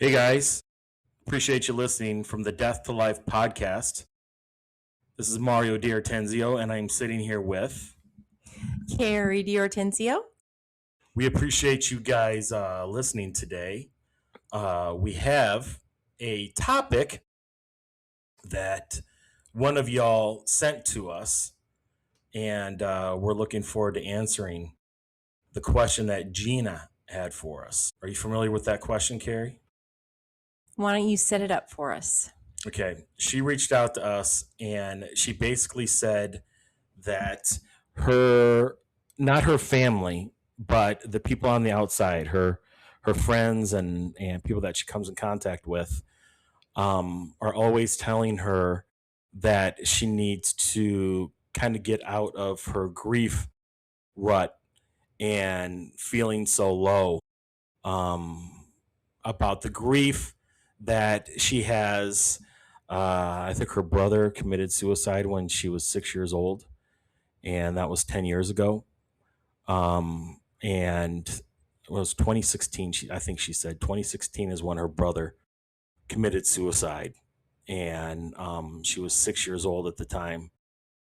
Hey guys, appreciate you listening from the Death to Life podcast. This is Mario D'Artenzio, and I'm sitting here with. Carrie D'Artenzio. We appreciate you guys listening today. We have a topic that one of y'all sent to us, and we're looking forward to answering the question that Gina had for us. Are you familiar with that question, Carrie? Why don't you set it up for us? Okay. She reached out to us and she basically said that not her family, but the people on the outside, her friends and people that she comes in contact with, are always telling her that she needs to kind of get out of her grief rut and feeling so low, about the grief that she has. I think her brother committed suicide when she was 6 years old, and that was 10 years ago. And it was 2016. I think she said 2016 is when her brother committed suicide, and she was 6 years old at the time.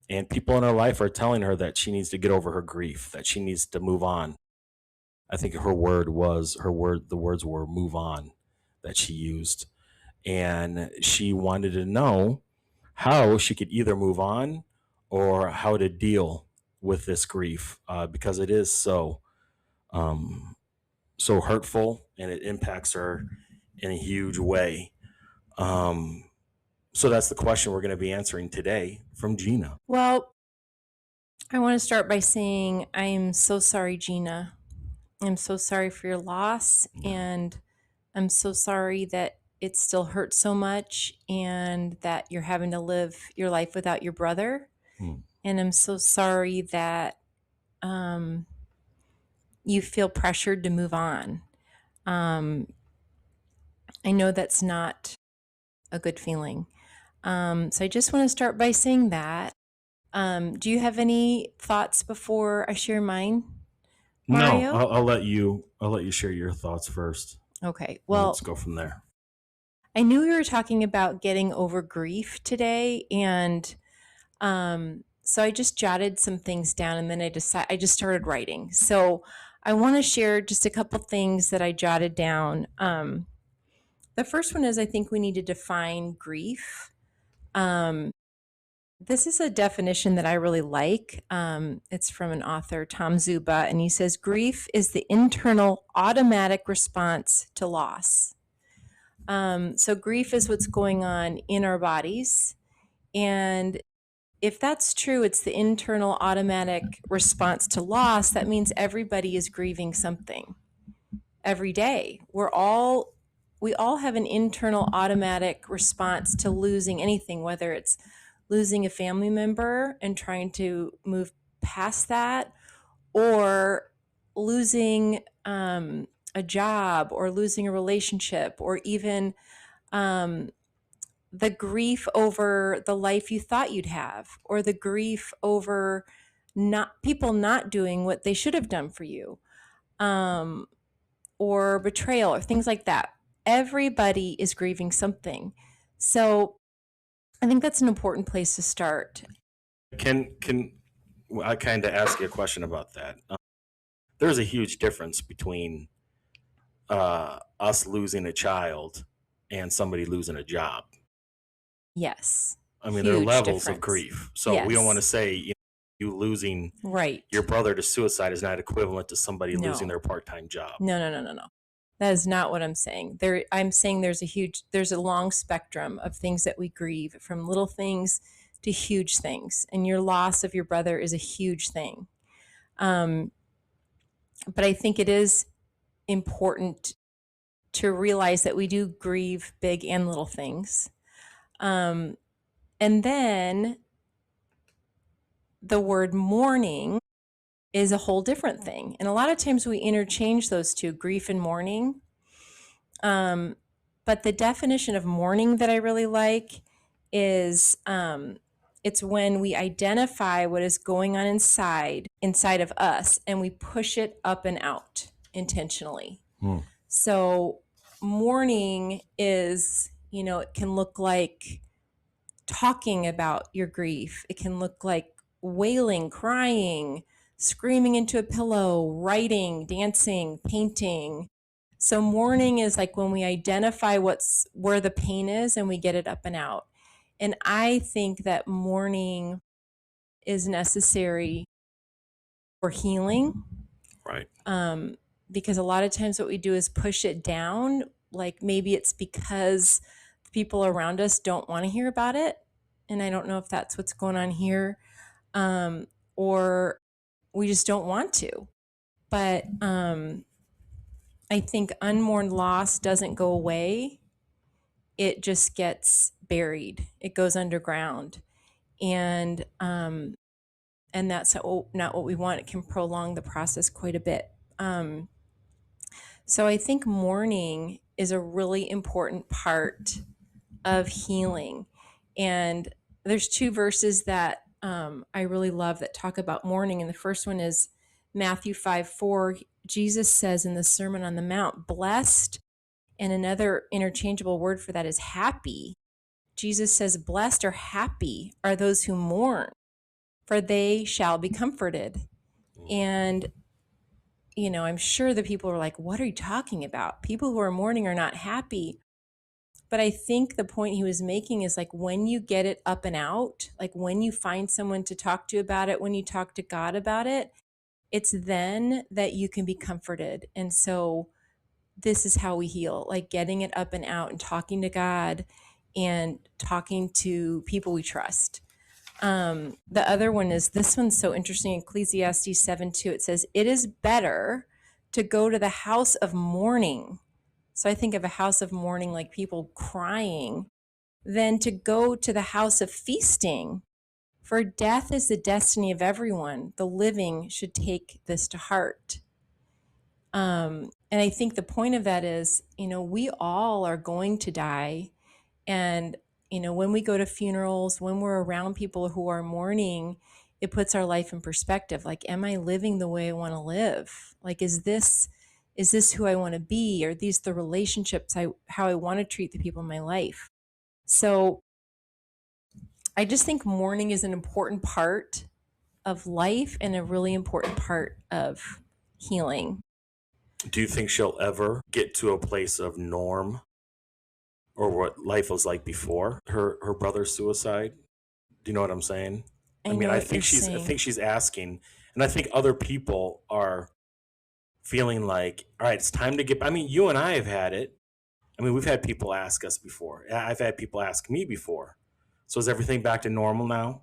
And people in her life are telling her that she needs to get over her grief, that she needs to move on. I think the words were move on that she used. And she wanted to know how she could either move on or how to deal with this grief, because it is so hurtful and it impacts her in a huge way. So that's the question we're going to be answering today from Gina. Well, I want to start by saying I'm so sorry, Gina. I'm so sorry for your loss, and I'm so sorry that it still hurts so much and that you're having to live your life without your brother. And I'm so sorry that you feel pressured to move on. I know that's not a good feeling. So I just want to start by saying that. Do you have any thoughts before I share mine, Mario? No, I'll let you share your thoughts first. Okay. Well, let's go from there. I knew we were talking about getting over grief today, and so I just jotted some things down, and then I just started writing. So I want to share just a couple things that I jotted down. The first one is I think we need to define grief. This is a definition that I really like. It's from an author, Tom Zuba, and he says, grief is the internal automatic response to loss. So grief is what's going on in our bodies. And if that's true, it's the internal automatic response to loss. That means everybody is grieving something every day. We all have an internal automatic response to losing anything, whether it's losing a family member and trying to move past that, or losing a job, or losing a relationship, or even the grief over the life you thought you'd have, or the grief over people not doing what they should have done for you, or betrayal, or things like that. Everybody is grieving something. So I think that's an important place to start. Can I kind of ask you a question about that? There's a huge difference between us losing a child and somebody losing a job. Yes. I mean, there are levels of grief. So we don't want to say you losing your brother to suicide is not equivalent to somebody losing their part-time job. No. That is not what I'm saying. I'm saying there's a long spectrum of things that we grieve, from little things to huge things. And your loss of your brother is a huge thing. But I think it is important to realize that we do grieve big and little things. And then the word mourning is a whole different thing. And a lot of times we interchange those two, grief and mourning. But the definition of mourning that I really like is it's when we identify what is going on inside of us, and we push it up and out intentionally. So mourning is, it can look like talking about your grief. It can look like wailing, crying, screaming into a pillow, writing, dancing, painting. So mourning is like when we identify where the pain is and we get it up and out. And I think that mourning is necessary for healing. Right. Because a lot of times what we do is push it down. Like maybe it's because the people around us don't want to hear about it. And I don't know if that's what's going on here. Or we just don't want to. But I think unmourned loss doesn't go away. It just gets buried. It goes underground. And that's not what we want. It can prolong the process quite a bit. So I think mourning is a really important part of healing. And there's two verses that I really love that talk about mourning. And the first one is Matthew 5:4. Jesus says in the Sermon on the Mount, blessed, and another interchangeable word for that is happy. Jesus says, blessed or happy are those who mourn, for they shall be comforted. And I'm sure the people are like, what are you talking about? People who are mourning are not happy. But I think the point he was making is like when you get it up and out, like when you find someone to talk to about it, when you talk to God about it, it's then that you can be comforted. And so this is how we heal, like getting it up and out and talking to God and talking to people we trust. The other one is, this one's so interesting, Ecclesiastes 7:2. It says, it is better to go to the house of mourning. So I think of a house of mourning like people crying, than to go to the house of feasting. For death is the destiny of everyone. The living should take this to heart. And I think the point of that is, we all are going to die. And, when we go to funerals, when we're around people who are mourning, it puts our life in perspective. Like, am I living the way I want to live? Like, is this who I want to be? Are these the relationships how I want to treat the people in my life? So I just think mourning is an important part of life and a really important part of healing. Do you think she'll ever get to a place of norm or what life was like before her brother's suicide? Do you know what I'm saying? I know I what you're think saying. she's asking, and I think other people are feeling like, all right, it's time to get. I mean, you and I have had it. I mean, we've had people ask us before. I've had people ask me before. So is everything back to normal now?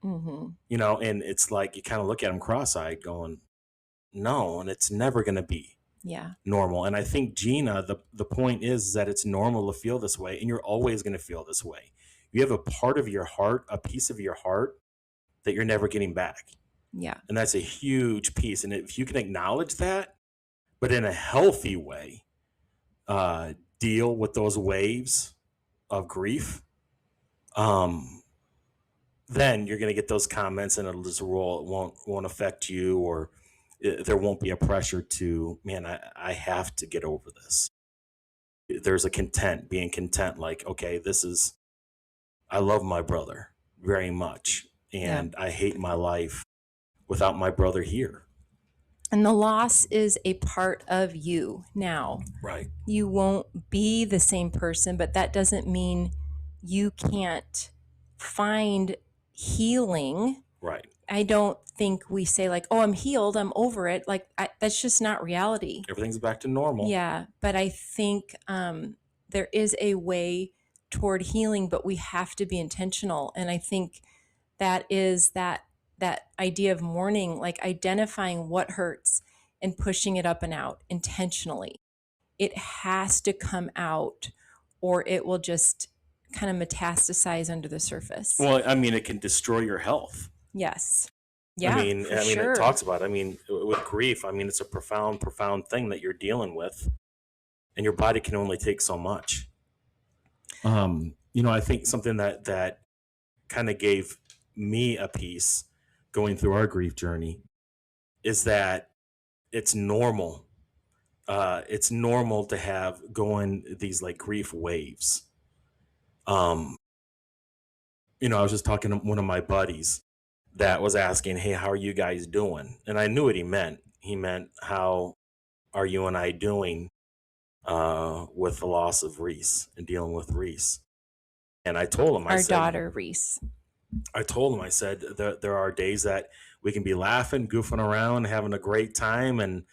Mm-hmm. And it's like you kind of look at them cross-eyed, going, no, and it's never going to be Yeah. normal. And I think, Gina, the point is that it's normal to feel this way, and you're always going to feel this way. You have a part of your heart, a piece of your heart that you're never getting back. Yeah. And that's a huge piece. And if you can acknowledge that, but in a healthy way, deal with those waves of grief, then you're going to get those comments and it'll just roll. It won't affect you, or there won't be a pressure to, man, I have to get over this. There's a being content, like, okay, I love my brother very much, and I hate my life without my brother here. And the loss is a part of you now. Right. You won't be the same person, but that doesn't mean you can't find healing. Right. I don't think we say like, oh, I'm healed, I'm over it. Like that's just not reality. Everything's back to normal. Yeah, but I think there is a way toward healing, but we have to be intentional. And I think that is that idea of mourning, like identifying what hurts and pushing it up and out intentionally. It has to come out, or it will just kind of metastasize under the surface. Well, I mean, it can destroy your health. Yes. Yeah. Sure. It talks about, with grief, it's a profound thing that you're dealing with, and your body can only take so much. I think something that kind of gave me a piece going through our grief journey is that it's normal it's normal to have going these like grief waves. Um, I was just talking to one of my buddies that was asking, "Hey, how are you guys doing?" And I knew what he meant. He meant, "How are you and I doing with the loss of Reese and dealing with Reese?" And Our daughter, Reese. I told him, I said, there are days that we can be laughing, goofing around, having a great time, and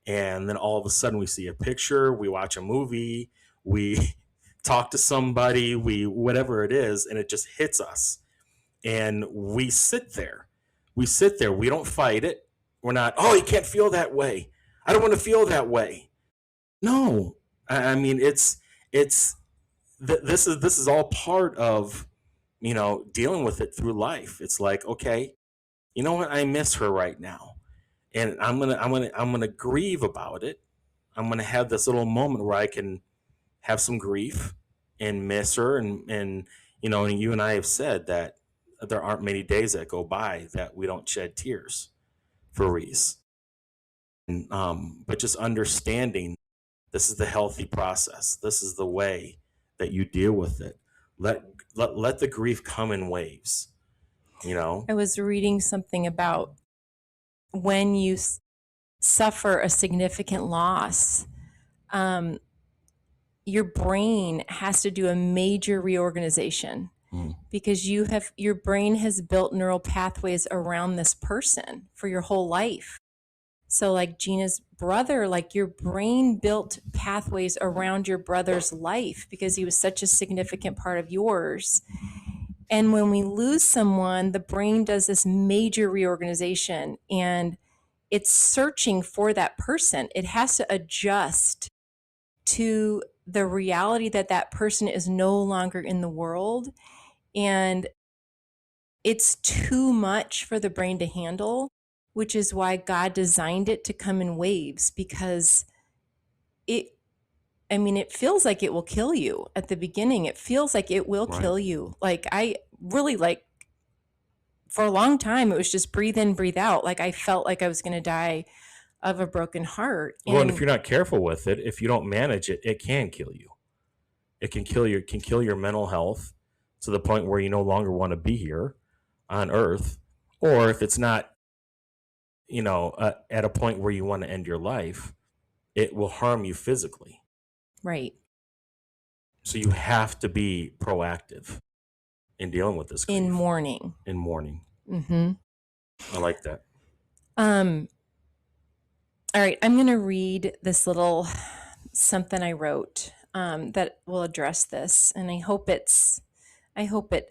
then all of a sudden we see a picture, we watch a movie, we talk to somebody, we whatever it is, and it just hits us, and we sit there. We sit there. We don't fight it. We're not. Oh, you can't feel that way. I don't want to feel that way. No, I mean it's this is all part of dealing with it through life. It's like, okay, you know what, I miss her right now, and I'm gonna grieve about it. I'm gonna have this little moment where I can have some grief and miss her, and you and I have said that there aren't many days that go by that we don't shed tears for Reese. But just understanding this is the healthy process. This is the way that you deal with it. Let let the grief come in waves. You know. I was reading something about when you suffer a significant loss, um, your brain has to do a major reorganization because your brain has built neural pathways around this person for your whole life. So like Gina's brother, like your brain built pathways around your brother's life because he was such a significant part of yours. And when we lose someone, the brain does this major reorganization and it's searching for that person. It has to adjust to the reality that that person is no longer in the world. And it's too much for the brain to handle, which is why God designed it to come in waves because it, I mean, it feels like it will kill you at the beginning. It feels like it will Right. kill you. Like I really like for a long time, it was just breathe in, breathe out. Like I felt like I was going to die of a broken heart. Well, and if And you're not careful with it, if you don't manage it, it can kill you. It can kill your mental health to the point where you no longer want to be here on Earth, or if it's not, at a point where you want to end your life, it will harm you physically. right, So you have to be proactive in dealing with this in grief mourning. in mourning. Mm-hmm. I like that. Um, all right, I'm going to read this little something I wrote that will address this, and I hope it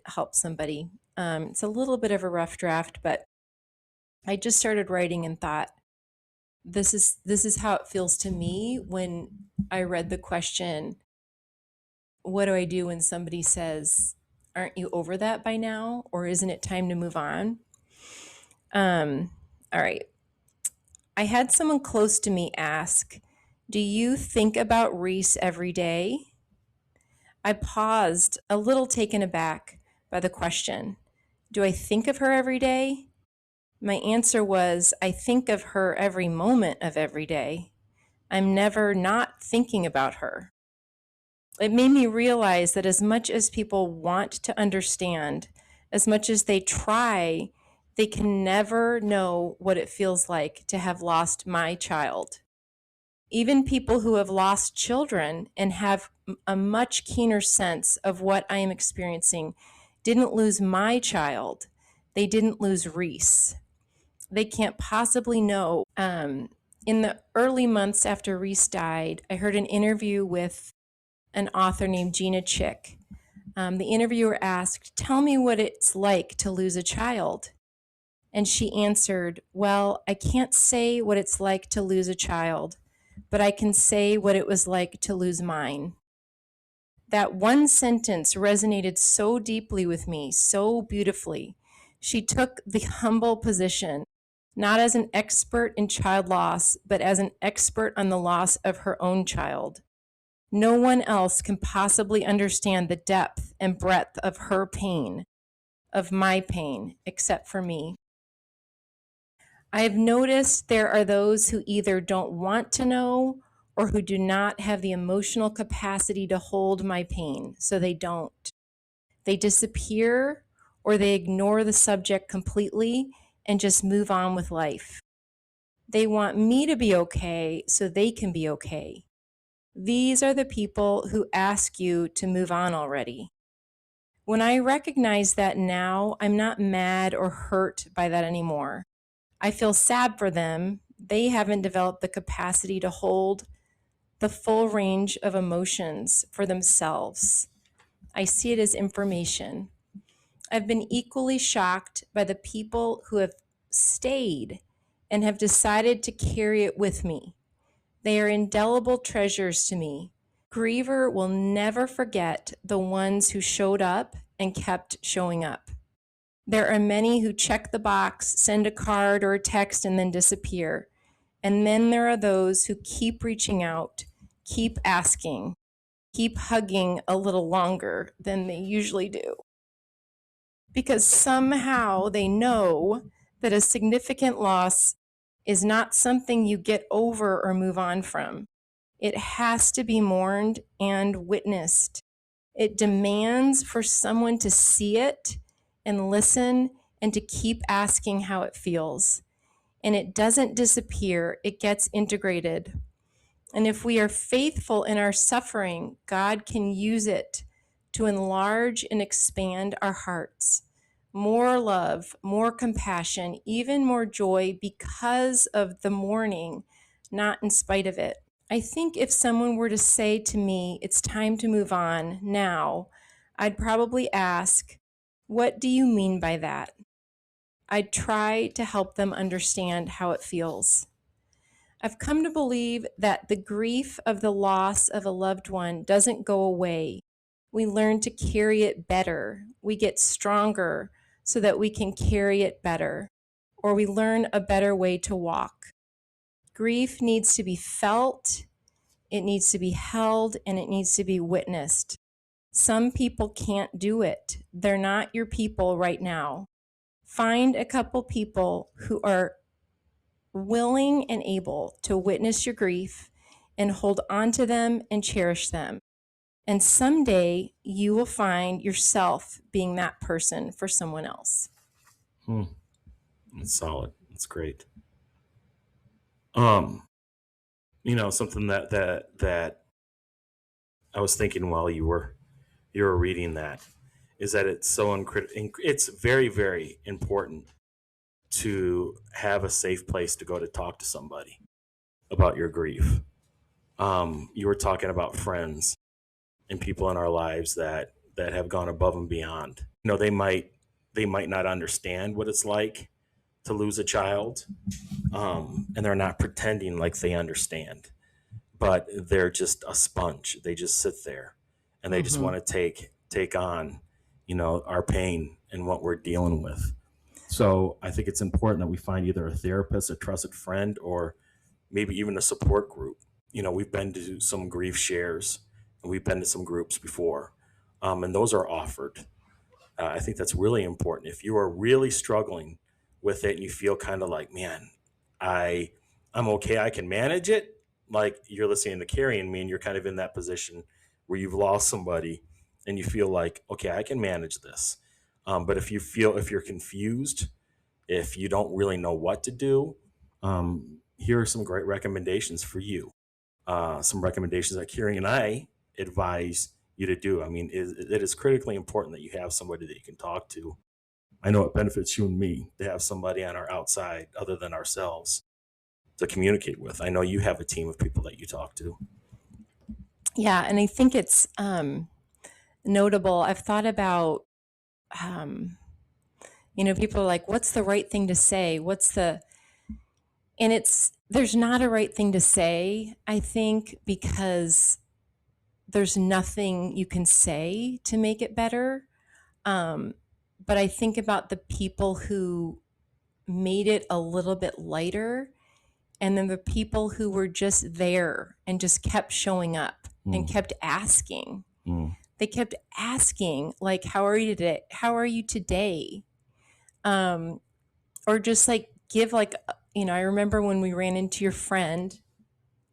helps somebody. It's a little bit of a rough draft, but I just started writing and thought this is how it feels to me when I read the question, what do I do when somebody says, aren't you over that by now? Or isn't it time to move on? All right. I had someone close to me ask, do you think about Reese every day? I paused, a little taken aback by the question. Do I think of her every day? My answer was, I think of her every moment of every day. I'm never not thinking about her. It made me realize that as much as people want to understand, as much as they try, they can never know what it feels like to have lost my child. Even people who have lost children and have a much keener sense of what I am experiencing didn't lose my child. They didn't lose Reese. They can't possibly know. In the early months after Reese died, I heard an interview with an author named Gina Chick. The interviewer asked, tell me what it's like to lose a child. And she answered, well, I can't say what it's like to lose a child, but I can say what it was like to lose mine. That one sentence resonated so deeply with me, so beautifully. She took the humble position, not as an expert in child loss, but as an expert on the loss of her own child. No one else can possibly understand the depth and breadth of her pain, of my pain, except for me. I have noticed there are those who either don't want to know or who do not have the emotional capacity to hold my pain, so they don't. They disappear or they ignore the subject completely and just move on with life. They want me to be okay so they can be okay. These are the people who ask you to move on already. When I recognize that now, I'm not mad or hurt by that anymore. I feel sad for them. They haven't developed the capacity to hold the full range of emotions for themselves. I see it as information. I've been equally shocked by the people who have stayed and have decided to carry it with me. They are indelible treasures to me. Griever will never forget the ones who showed up and kept showing up. There are many who check the box, send a card or a text, and then disappear. And then there are those who keep reaching out, keep asking, keep hugging a little longer than they usually do. Because somehow they know that a significant loss is not something you get over or move on from. It has to be mourned and witnessed. It demands for someone to see it and listen and to keep asking how it feels. And it doesn't disappear, it gets integrated. And if we are faithful in our suffering, God can use it to enlarge and expand our hearts. More love, more compassion, even more joy because of the mourning, not in spite of it. I think if someone were to say to me, it's time to move on now, I'd probably ask, what do you mean by that? I'd try to help them understand how it feels. I've come to believe that the grief of the loss of a loved one doesn't go away. We learn to carry it better. We get stronger so that we can carry it better, or we learn a better way to walk. Grief needs to be felt, it needs to be held, and it needs to be witnessed. Some people can't do it. They're not your people right now. Find a couple people who are willing and able to witness your grief and hold on to them and cherish them. And someday you will find yourself being that person for someone else. That's solid. That's great. Something that I was thinking while you were reading that is that it's it's very, very important to have a safe place to go to talk to somebody about your grief. You were talking about friends and people in our lives that have gone above and beyond. They might not understand what it's like to lose a child, and they're not pretending like they understand, but they're just a sponge. They just sit there, and they just want to take on, our pain and what we're dealing with. So I think it's important that we find either a therapist, a trusted friend, or maybe even a support group. We've been to some grief shares, and we've been to some groups before, and those are offered. I think that's really important. If you are really struggling with it and you feel kind of like, man, I I'm okay, I can manage it. Like you're listening to Carrie and me, and you're kind of in that position where you've lost somebody, and you feel like, okay, I can manage this. But if you're confused, if you don't really know what to do, here are some great recommendations for you. Some recommendations that Carrie and I advise you to do. I mean, it is critically important that you have somebody that you can talk to. I know it benefits you and me to have somebody on our outside other than ourselves to communicate with. I know you have a team of people that you talk to. Yeah, and I think it's notable. I've thought about, people are like, what's the right thing to say? And there's not a right thing to say, I think, because there's nothing you can say to make it better. But I think about the people who made it a little bit lighter, and then the people who were just there and just kept showing up and kept asking. They kept asking, like, how are you today? How are you today? Or just give I remember when we ran into your friend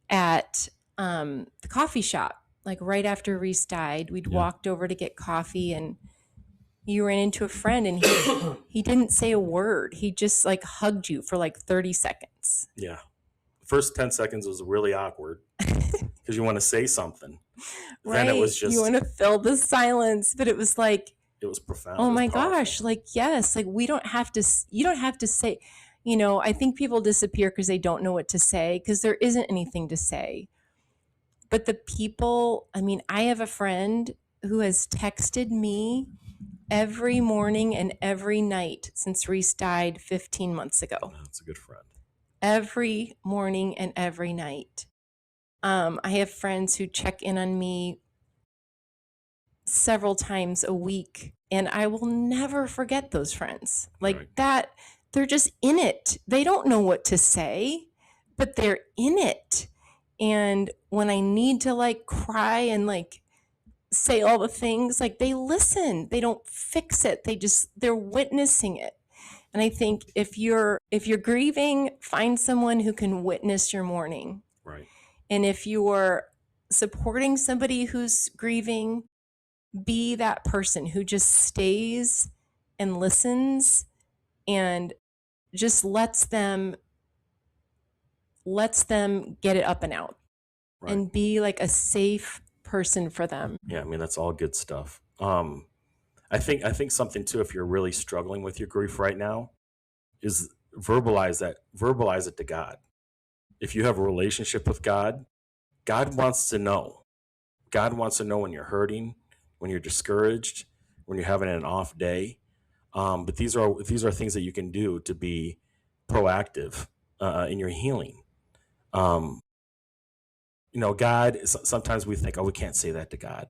at the coffee shop. Like right after Reese died, we'd Yeah. walked over to get coffee, and you ran into a friend, and he didn't say a word. He just like hugged you for like 30 seconds. Yeah. The first 10 seconds was really awkward because you want to say something. Then it was Right. You want just, to fill the silence, but it was like, it was profound. oh It was my powerful. gosh, like, yes, like we don't have to, you don't have to say, I think people disappear because they don't know what to say because there isn't anything to say. But the people, I mean, I have a friend who has texted me every morning and every night since Reese died 15 months ago. That's a good friend. Every morning and every night. I have friends who check in on me several times a week, and I will never forget those friends. Like Right. that, they're just in it. They don't know what to say, but they're in it. And when I need to like cry and like say all the things, like they listen. They don't fix it. They're witnessing it. And I think if you're grieving, find someone who can witness your mourning. Right. And if you're supporting somebody who's grieving, be that person who just stays and listens and just lets them get it up and out. Right. And be like a safe person for them. Yeah, I mean that's all good stuff. I think something too, if you're really struggling with your grief right now, is verbalize it to God. If you have a relationship with God, God wants to know. God wants to know when you're hurting, when you're discouraged, when you're having an off day. But these are things that you can do to be proactive in your healing. God. Sometimes we think, oh, we can't say that to God.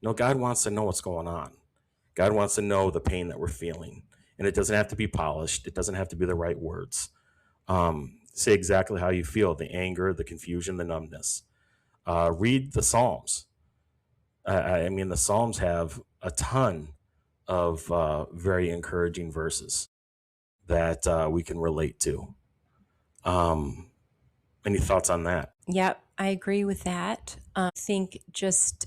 No, God wants to know what's going on. God wants to know the pain that we're feeling, and it doesn't have to be polished. It doesn't have to be the right words. Say exactly how you feel: the anger, the confusion, the numbness. Read the Psalms. I mean, the Psalms have a ton of very encouraging verses that we can relate to. Any thoughts on that? Yep, I agree with that. I think just,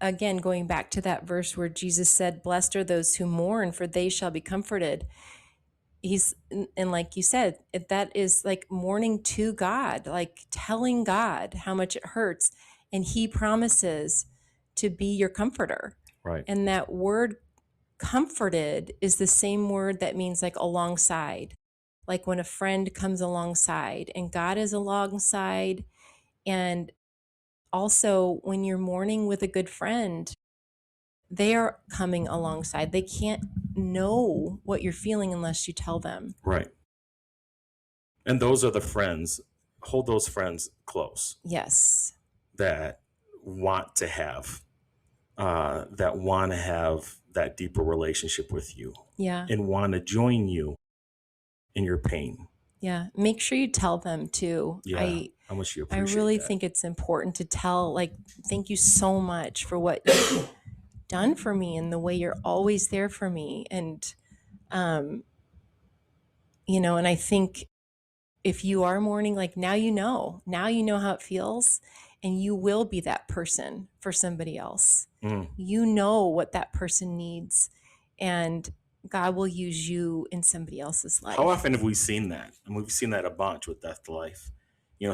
again, going back to that verse where Jesus said, blessed are those who mourn, for they shall be comforted. And like you said, that is like mourning to God, like telling God how much it hurts. And he promises to be your comforter. Right. And that word comforted is the same word that means like alongside, like when a friend comes alongside, and God is alongside. And also when you're mourning with a good friend, they are coming alongside. They can't know what you're feeling unless you tell them. Right. And those are the friends. Hold those friends close. Yes. That want to have that deeper relationship with you. Yeah. And want to join you in your pain. Yeah. Make sure you tell them too. Yeah. How much you I appreciate really that. think it's important to tell, like, thank you so much for what you've done for me and the way you're always there for me. And, and I think if you are mourning, like now you know how it feels, and you will be that person for somebody else. You know what that person needs, and God will use you in somebody else's life. How often have we seen that? And we've seen that a bunch with Death to Life.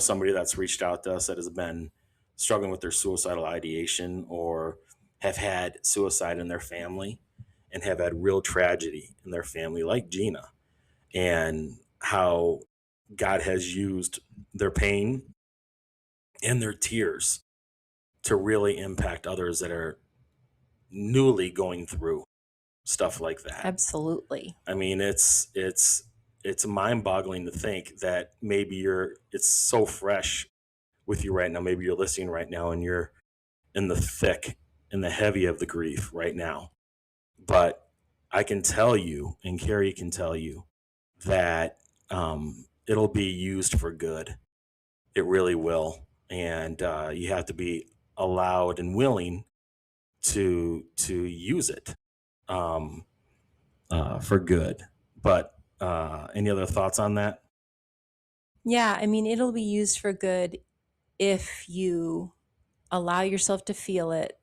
Somebody that's reached out to us that has been struggling with their suicidal ideation or have had suicide in their family and have had real tragedy in their family, like Gina, and how God has used their pain and their tears to really impact others that are newly going through stuff like that. Absolutely. I mean, it's mind-boggling to think that maybe it's so fresh with you right now. Maybe you're listening right now and you're in the thick and the heavy of the grief right now. But I can tell you, and Carrie can tell you, that it'll be used for good. It really will. And you have to be allowed and willing to use it for good. But any other thoughts on that? Yeah, I mean, it'll be used for good if you allow yourself to feel it.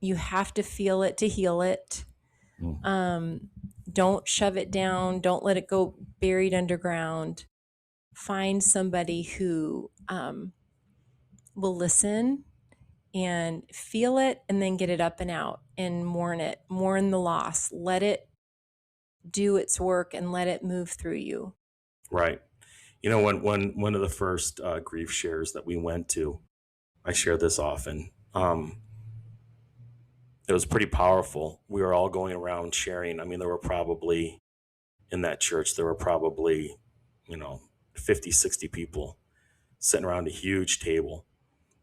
You have to feel it to heal it. Mm. Don't shove it down. Don't let it go buried underground. Find somebody who will listen and feel it and then get it up and out and mourn the loss. Let it do its work and let it move through you. Right. You know, when one of the first grief shares that we went to, I share this often. It was pretty powerful. We were all going around sharing. I mean, there were probably in that church, there were probably, you know, 50, 60 people sitting around a huge table,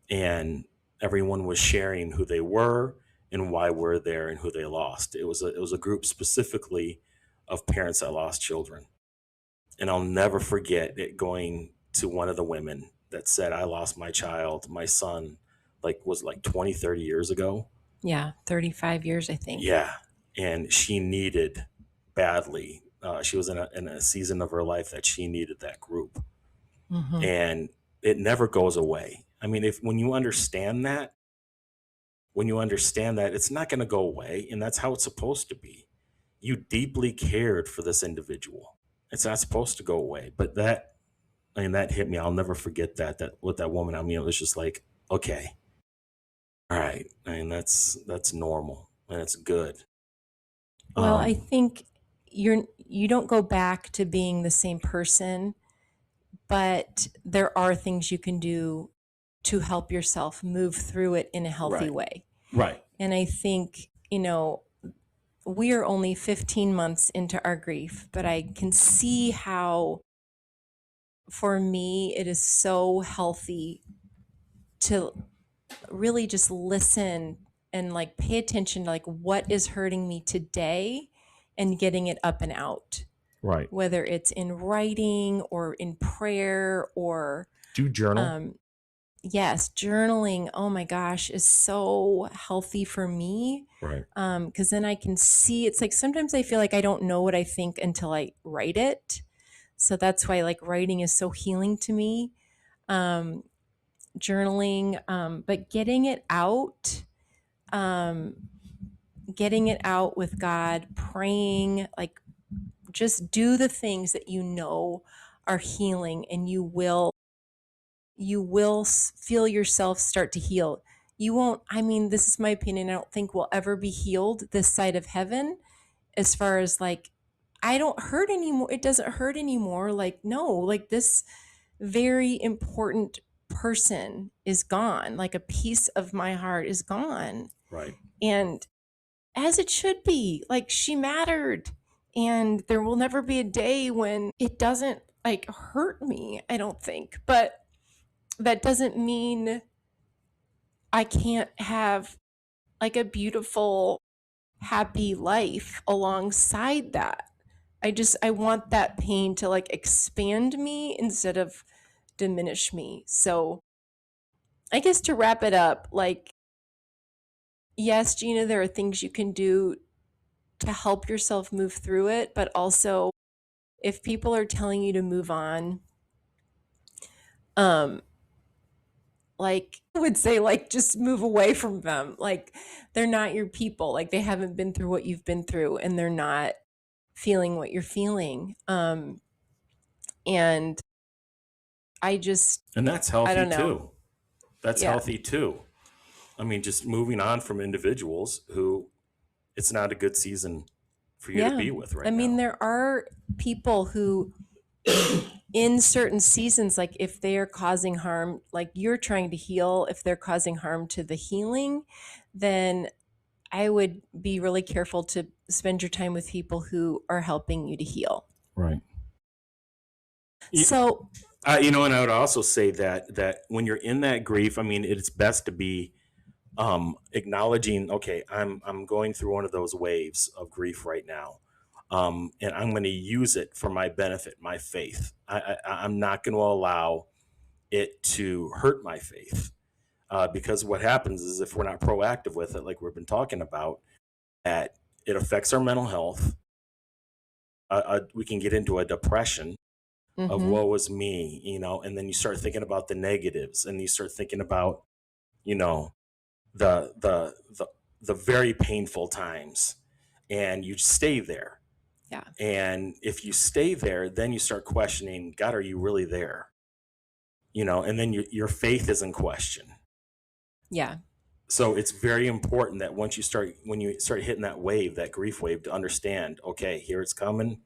and everyone was sharing who they were and why we're there and who they lost. It was a group specifically of parents that lost children. And I'll never forget it going to one of the women that said, I lost my child, my son, like 20, 30 years ago. Yeah, 35 years, I think. Yeah. And she needed badly. She was in a season of her life that she needed that group. Mm-hmm. And it never goes away. I mean, if when you understand that, it's not going to go away. And that's how it's supposed to be. You deeply cared for this individual. It's not supposed to go away. But that hit me. I'll never forget that with that woman. I mean, it was just like, okay, all right. I mean, that's normal and it's good. Well, I Um, think you don't go back to being the same person, but there are things you can do to help yourself move through it in a healthy right, way. right, And I think, we are only 15 months into our grief, but I can see how for me it is so healthy to really just listen and like pay attention to like what is hurting me today and getting it up and out, right. whether it's in writing or in prayer or Do journal. um yes, journaling, oh my gosh, is so healthy for me. Right, Because then I can see it's like sometimes I feel like I don't know what I think until I write it. So that's why like writing is so healing to me. Um, Journaling, but um, getting it out with God, praying, like just do the things that you know are healing, and you will feel yourself start to heal. You won't, I mean, this is my opinion. I don't think we'll ever be healed this side of heaven as far as like, I don't hurt anymore. It doesn't hurt anymore. Like, no, like this very important person is gone. Like a piece of my heart is gone. right. And as it should be, like she mattered. And there will never be a day when it doesn't like hurt me, I don't think. But that doesn't mean I can't have like a beautiful, happy life alongside that. I want that pain to like expand me instead of diminish me. So I guess to wrap it up, like, yes, Gina, there are things you can do to help yourself move through it, but also if people are telling you to move on, um, like I would say like just move away from them. Like they're not your people. Like they haven't been through what you've been through and they're not feeling what you're feeling. And I just And that's I healthy don't know. too. That's Yeah. healthy too. I mean, just moving on from individuals who it's not a good season for you to Yeah. be with I right mean, now. there are people who in certain seasons, like if they are causing harm, like you're trying to heal, if they're causing harm to the healing, then I would be really careful to spend your time with people who are helping you to heal. Right. So, And I would also say that when you're in that grief, I mean, it's best to be acknowledging, okay, I'm going through one of those waves of grief right now, and I'm going to use it for my benefit, my faith. I'm not going to allow it to hurt my faith, because what happens is if we're not proactive with it, like we've been talking about, that it affects our mental health. We can get into a depression of Mm-hmm. woe is me, and then you start thinking about the negatives, and you start thinking about, you know, the the the the very painful times, and you stay there. Yeah. And if you stay there, then you start questioning, God, are you really there? And then your faith is in question. Yeah. So it's very important that when you start hitting that wave, that grief wave, to understand, okay, here it's coming.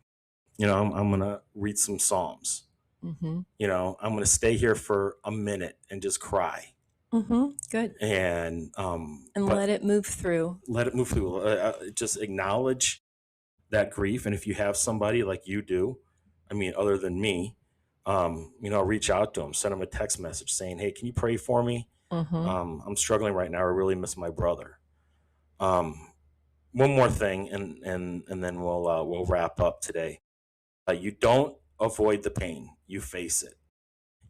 I'm gonna read some Psalms. Mm-hmm. I'm gonna stay here for a minute and just cry, Mm-hmm. Good. and And but let it move through. let it move through. Just acknowledge that grief, and if you have somebody like you do, I mean, other than me, reach out to them, send them a text message saying, "Hey, can you pray for me? Mm-hmm. I'm struggling right now. I really miss my brother." Um, One more thing, and then we'll wrap up today. You don't avoid the pain; you face it.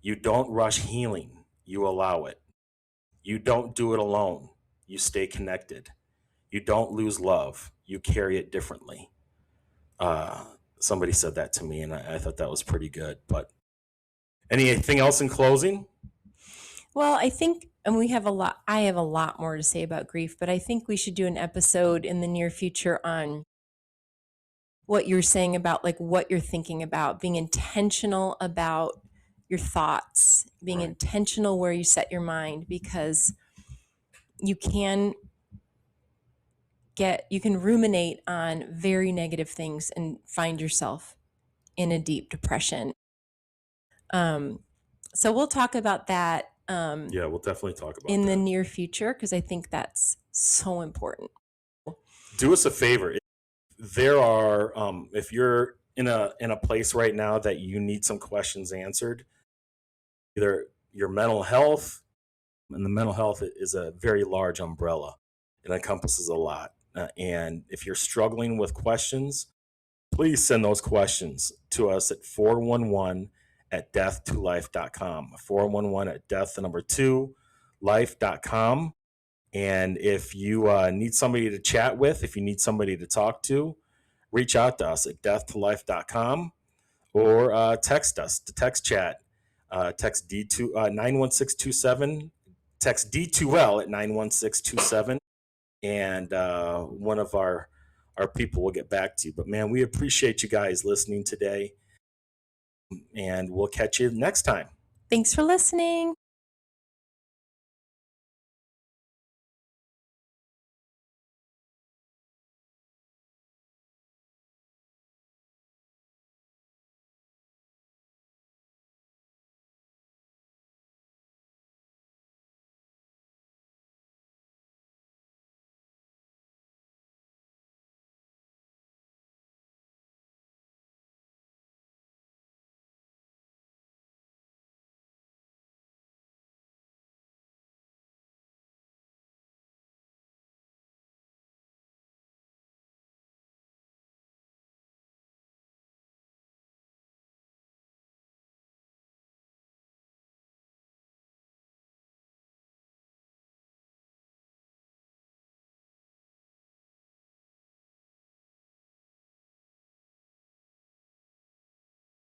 You don't rush healing; you allow it. You don't do it alone; you stay connected. You don't lose love; you carry it differently. Uh, Somebody said that to me, and I thought that was pretty good. But anything else in closing? Well, I think, and I have a lot more to say about grief, but I think we should do an episode in the near future on what you're saying about like what you're thinking about, being intentional about your thoughts, being Right. intentional where you set your mind, because you can you can ruminate on very negative things and find yourself in a deep depression. Um, so we'll talk about that Yeah, we'll definitely talk about in the that. near future because I think that's so important. Do us a favor. If you're in a place right now that you need some questions answered, either your mental health, and the mental health is a very large umbrella. It encompasses a lot. And if you're struggling with questions, please send those questions to us at 411 at death2life.com. 411 at death, the number 2, life.com. And if you need somebody to chat with, if you need somebody to talk to, reach out to us at death2life.com, or text us to text chat. Text D2 91627, text D2L at 91627, and one of our people will get back to you. But man, we appreciate you guys listening today, and we'll catch you next time. Thanks for listening.